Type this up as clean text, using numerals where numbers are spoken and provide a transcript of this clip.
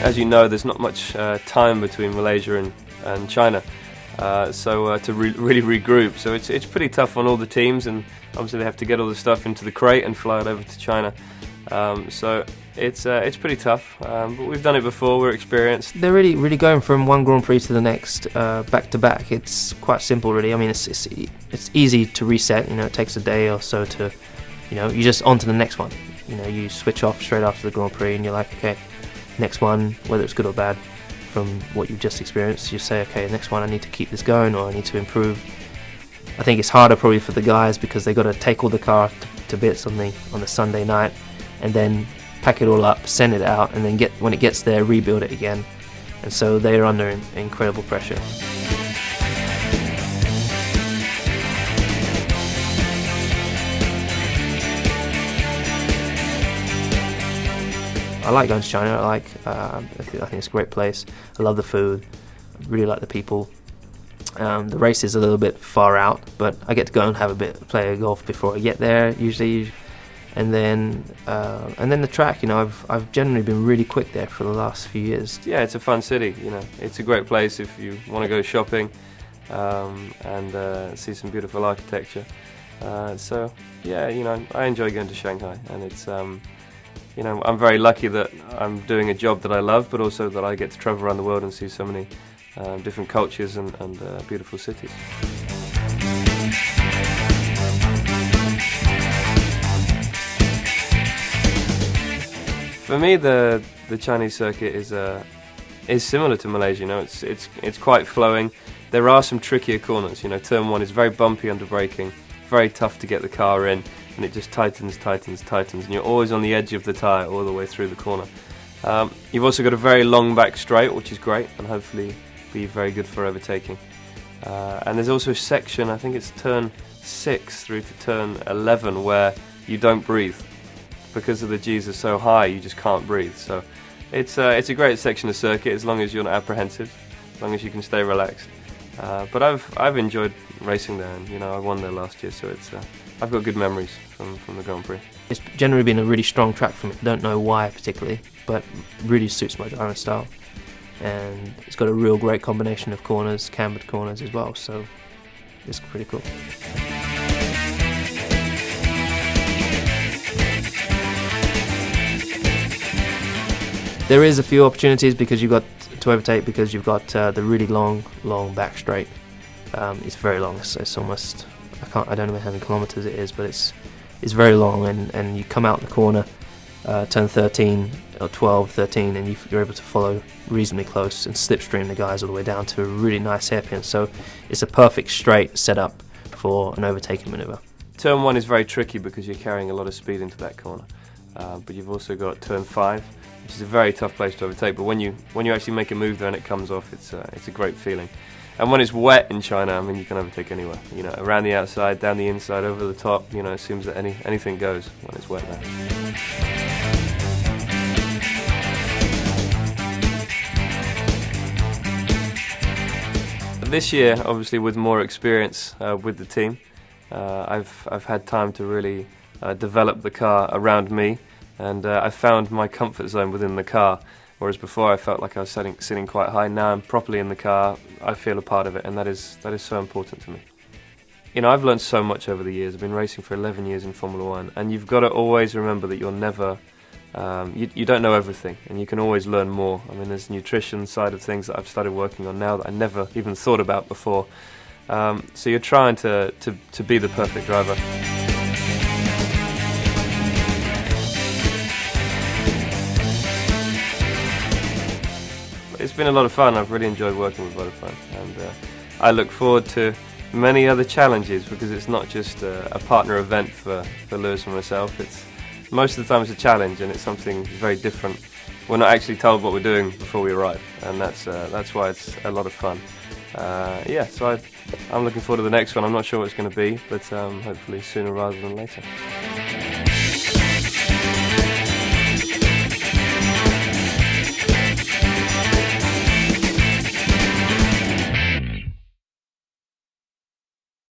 As you know, there's not much time between Malaysia and China, to really regroup. So it's pretty tough on all the teams, and obviously they have to get all the stuff into the crate and fly it over to China. So it's pretty tough, but we've done it before. We're experienced. They're really going from one Grand Prix to the next, back to back. It's quite simple, really. I mean, it's easy to reset. You know, it takes a day or so to, you just on to the next one. You switch off straight after the Grand Prix, and you're like, okay, next one, whether it's good or bad, from what you've just experienced, you say, okay, next one I need to keep this going, or I need to improve. I think it's harder probably for the guys because they've got to take all the car to bits on the Sunday night, and then pack it all up, send it out, and then when it gets there, rebuild it again. And so they're under incredible pressure. I like going to China. I think it's a great place. I love the food. I really like the people. The race is a little bit far out, but I get to go and have play a golf before I get there usually, and then the track. I've generally been really quick there for the last few years. Yeah, it's a fun city. It's a great place if you want to go shopping and see some beautiful architecture. So yeah, I enjoy going to Shanghai, and it's. I'm very lucky that I'm doing a job that I love, but also that I get to travel around the world and see so many different cultures and beautiful cities. For me, the Chinese circuit is similar to Malaysia. It's quite flowing. There are some trickier corners. Turn 1 is very bumpy under braking, very tough to get the car in. And it just tightens, and you're always on the edge of the tyre all the way through the corner. You've also got a very long back straight, which is great, and hopefully be very good for overtaking. And there's also a section, I think it's turn 6 through to turn 11, where you don't breathe. Because of the G's are so high, you just can't breathe. So it's a great section of circuit, as long as you're not apprehensive, as long as you can stay relaxed. But I've enjoyed racing there, and I won there last year, so I've got good memories from the Grand Prix. It's generally been a really strong track for me. Don't know why particularly, but really suits my driving style. And it's got a real great combination of corners, cambered corners as well, so it's pretty cool. There is a few opportunities because you've got to overtake, because you've got the really long back straight. It's very long. It's almost, I don't know how many kilometers it is, but it's very long, and you come out the corner, turn 13 or 12, 13, and you're able to follow reasonably close and slipstream the guys all the way down to a really nice hairpin. So it's a perfect straight setup for an overtaking manoeuvre. Turn 1 is very tricky because you're carrying a lot of speed into that corner, but you've also got turn 5, which is a very tough place to overtake. But when you actually make a move there and it comes off, it's a great feeling. And when it's wet in China, you can overtake anywhere. Around the outside, down the inside, over the top. It seems that anything goes when it's wet there. This year, obviously, with more experience with the team, I've had time to really develop the car around me, and I found my comfort zone within the car. Whereas before I felt like I was sitting quite high. Now I'm properly in the car, I feel a part of it, and that is so important to me. I've learned so much over the years. I've been racing for 11 years in Formula 1, and you've got to always remember that you're never, you don't know everything, and you can always learn more. There's the nutrition side of things that I've started working on now that I never even thought about before. So you're trying to be the perfect driver. It's been a lot of fun. I've really enjoyed working with Vodafone, and I look forward to many other challenges, because it's not just a partner event for Lewis and myself. It's most of the time it's a challenge, and it's something very different. We're not actually told what we're doing before we arrive, and that's why it's a lot of fun. So I'm looking forward to the next one. I'm not sure what it's going to be, but hopefully sooner rather than later.